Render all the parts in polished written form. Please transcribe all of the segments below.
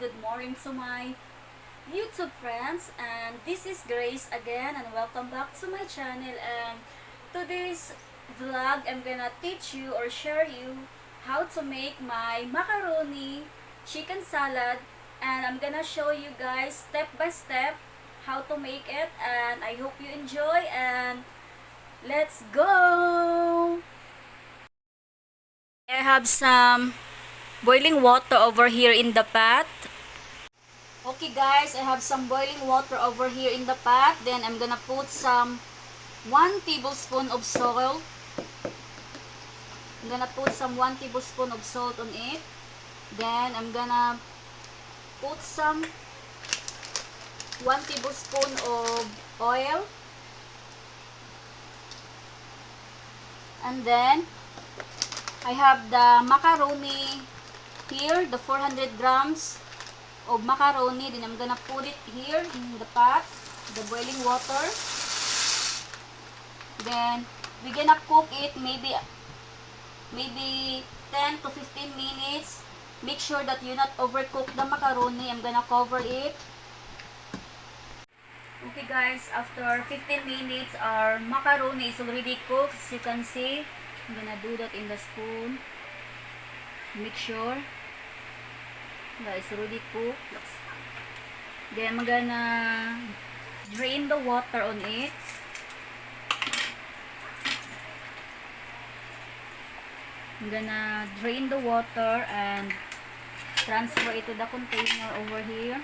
good morning to my YouTube friends, and this is Grace again, and welcome back to my channel. And today's vlog, I'm gonna teach you or share you how to make my macaroni chicken salad, and I'm gonna show you guys step by step how to make it, and I hope you enjoy, and let's go. I have some boiling water over here in the pot. Okay guys, I have some boiling water over here in the pot. Then I'm gonna put some 1 tablespoon of salt. I'm gonna put some 1 tablespoon of salt on it. Then I'm gonna put some 1 tablespoon of oil. And then I have the macaroni here, the 400 grams of macaroni. Then I'm gonna put it here in the pot, the boiling water. Then we're gonna cook it maybe 10 to 15 minutes. Make sure that you not overcook the macaroni. I'm gonna cover it. Okay guys, after 15 minutes our macaroni is already cooked. As you can see, I'm gonna do that in the spoon. Make sure that it's already cooked. Then I'm gonna drain the water on it. I'm gonna drain the water and transfer it to the container over here.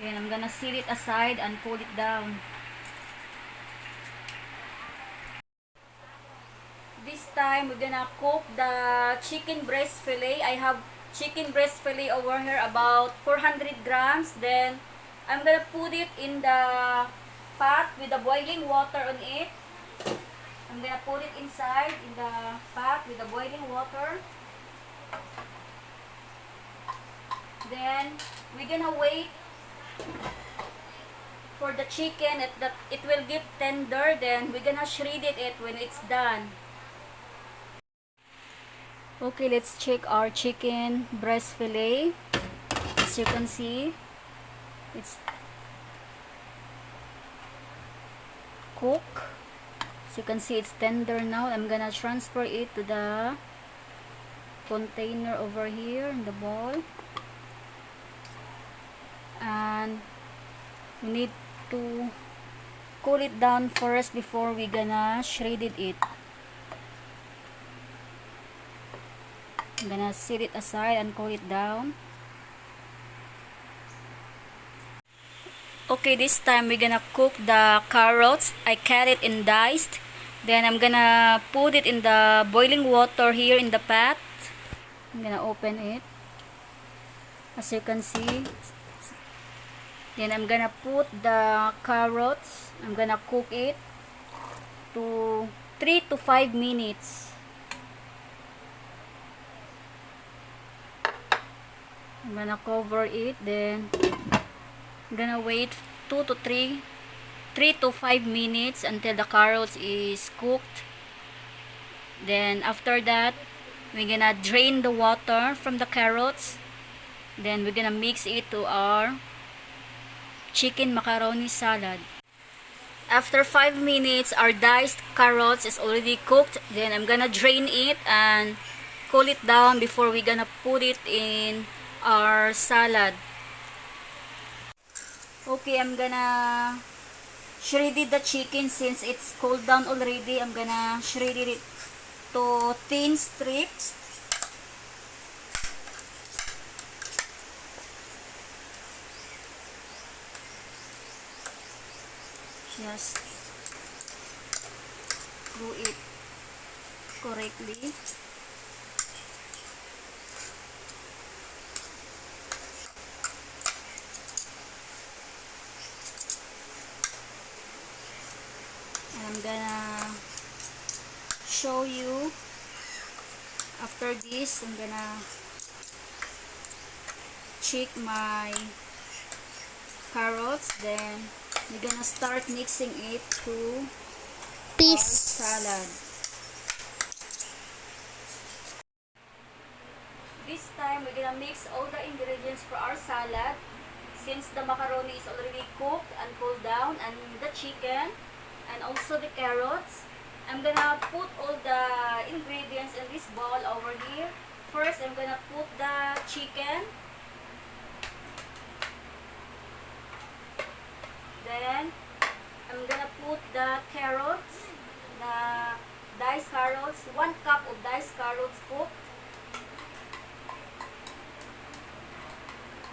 Then I'm gonna set it aside and cool it down. This time we're gonna cook the chicken breast fillet. I have chicken breast fillet over here, about 400 grams. Then I'm gonna put it in the pot with the boiling water on it. I'm gonna put it inside in the pot with the boiling water. Then we're gonna wait for the chicken that it will get tender. Then we're gonna shred it when it's done. Okay, let's check our chicken breast fillet. As you can see, it's cooked. As you can see, it's tender now. I'm gonna transfer it to the container over here in the bowl. And we need to cool it down first before we gonna shred it. I'm gonna set it aside and cool it down. Okay, this time we're gonna cook the carrots. I cut it in diced. Then I'm gonna put it in the boiling water here in the pot. I'm gonna open it. As you can see. Then I'm gonna put the carrots. I'm gonna cook it to 3 to 5 minutes. I'm gonna cover it. Then I'm gonna wait 3 to 5 minutes until the carrots is cooked. Then after that, we're gonna drain the water from the carrots. Then we're gonna mix it to our chicken macaroni salad. After 5 minutes, our diced carrots is already cooked. Then I'm gonna drain it and cool it down before we're gonna put it in our salad. Okay, I'm gonna shred the chicken since it's cooled down already. I'm gonna shred it to thin strips. Just do it correctly. And I'm gonna show you after this. I'm gonna check my carrots. Then We're gonna start mixing it to our Peace. salad. This time, we're gonna mix all the ingredients for our salad. Since the macaroni is already cooked and cooled down, and the chicken, and also the carrots, I'm gonna put all the ingredients in this bowl over here. First, I'm gonna put the chicken. Then, I'm gonna put the carrots, the diced carrots, 1 cup of diced carrots cooked.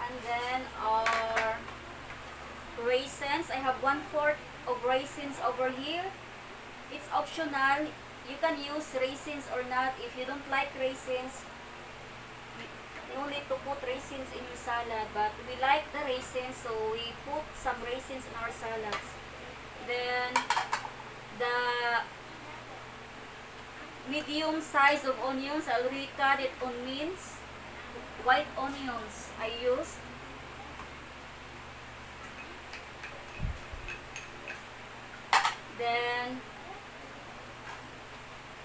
And then our raisins. I have 1/4 of raisins over here. It's optional. You can use raisins or not. If you don't like raisins, no need to put raisins in your salad. But we like the raisins, so we put some raisins in our salads. Then the medium size of onions, I already cut it on minced. White onions I used. Then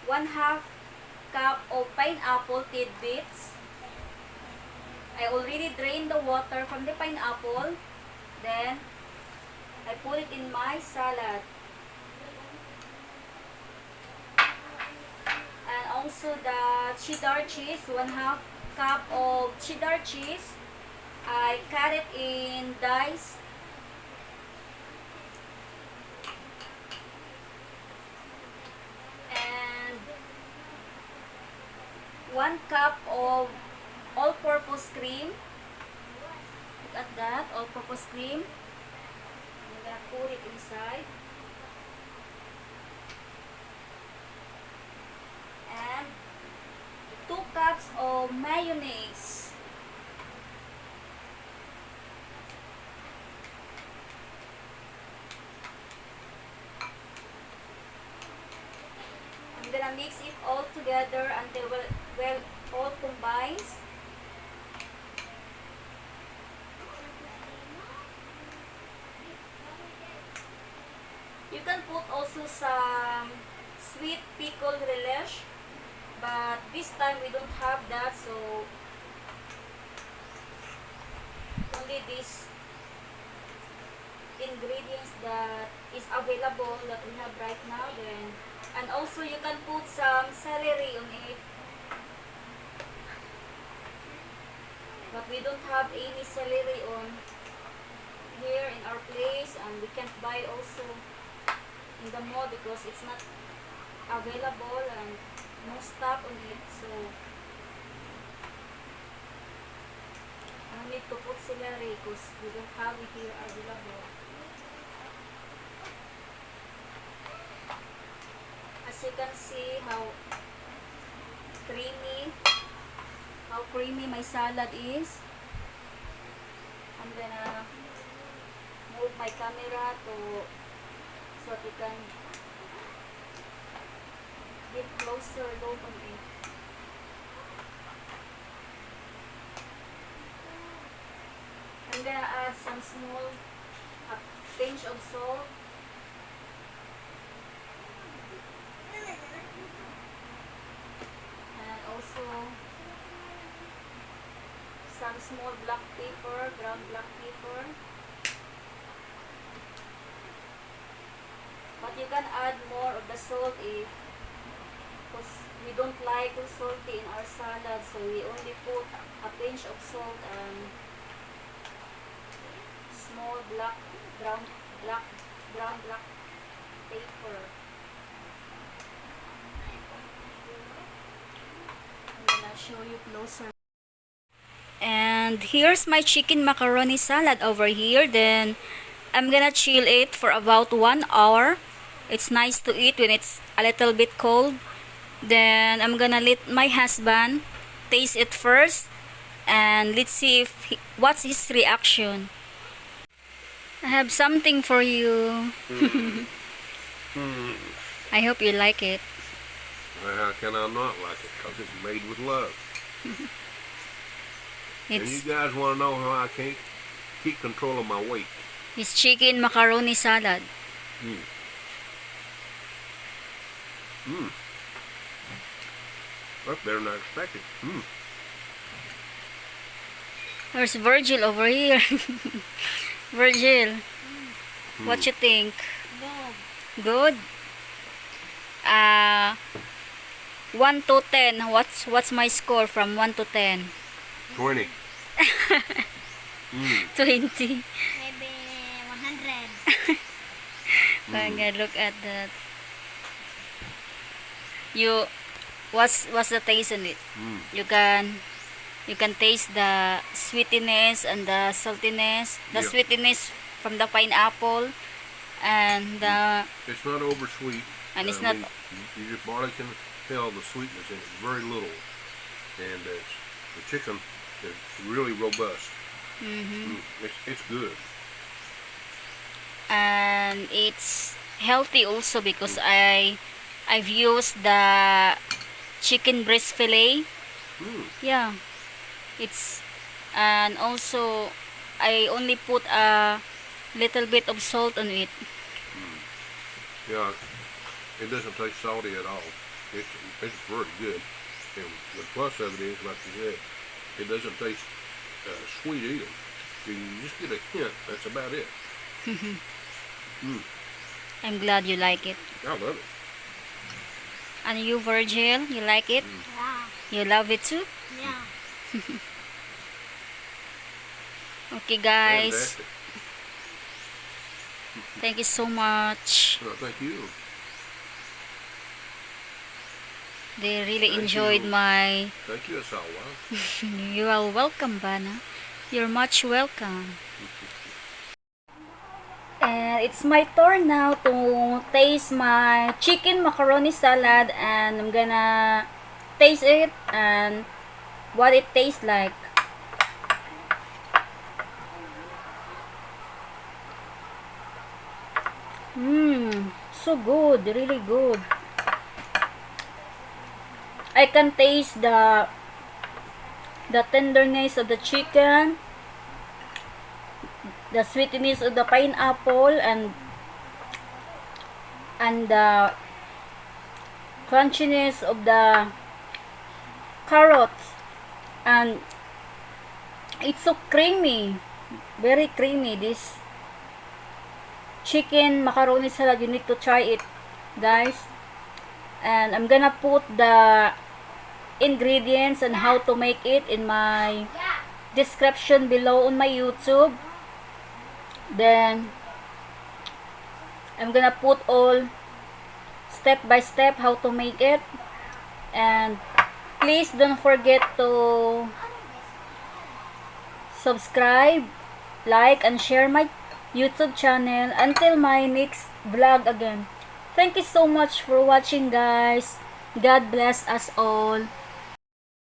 1/2 cup of pineapple tidbits. I already drained the water from the pineapple. Then I put it in my salad. And also the cheddar cheese, 1/2 cup of cheddar cheese. I cut it in dice. And 1 cup of all-purpose cream. Look at that, all-purpose cream. I'm gonna put it inside. And 2 cups of mayonnaise. I'm gonna mix it all together until well all combines. You can put also some sweet pickled relish, but this time we don't have that, so only these ingredients that is available that we have right now. Then, and also you can put some celery on it, but we don't have any celery on here in our place, and we can't buy also in the mall because it's not available and no stock on it. So I need to put celery because we don't have it here available. As you can see how creamy my salad is. I'm gonna move my camera so that you can get closer look on it. I'm gonna add some a pinch of salt. And also some small black pepper, ground black pepper. But you can add more of the salt because we don't like too salty in our salad, so we only put a pinch of salt and small brown black pepper. I'm gonna show you closer. And here's my chicken macaroni salad over here. Then I'm gonna chill it for about 1 hour. It's nice to eat when it's a little bit cold. Then I'm gonna let my husband taste it first, and let's see what's his reaction. I have something for you. I hope you like it. Well, how can I not like it? Because it's made with love. And you guys want to know how I can't keep control of my weight? It's chicken macaroni salad. Mm. Mm. That's better than I expected. Mm. There's Virgil over here. Virgil, what you think? Good? 1 to 10. What's my score from 1 to 10? 20. Mm. 20. Maybe 100. Look at that. What's the taste in it? Mm. You can taste the sweetness and the saltiness. The Yeah. sweetness from the pineapple and the It's not over sweet. And it's I not- mean, your body can tell the sweetness in it. Very little. And the chicken is really robust. mhm. It's good. And it's healthy also because I've used the chicken breast fillet. Mm. Yeah, it's and also I only put a little bit of salt on it. Yeah, it doesn't taste salty at all. It's very good. And the plus of it is, like you said, it doesn't taste sweet either. You just get a hint. That's about it. Mm. I'm glad you like it. I love it. And you, Virgil, you like it? Yeah. You love it too? Yeah. Okay, guys. Fantastic. Thank you so much. Well, thank you. They really Thank enjoyed you. my... Thank you, Asawa. You are welcome, Bana. You're much welcome. And it's my turn now to taste my chicken macaroni salad, and I'm gonna taste it and what it tastes like. So good, really good. I can taste the tenderness of the chicken, the sweetness of the pineapple, and the crunchiness of the carrots, and it's so creamy, very creamy. This chicken macaroni salad, you need to try it, guys. And I'm gonna put the ingredients and how to make it in my description below on my YouTube. Then I'm gonna put all step by step how to make it. And please don't forget to subscribe, like, and share my YouTube channel. Until my next vlog again. Thank you so much for watching, guys. God bless us all.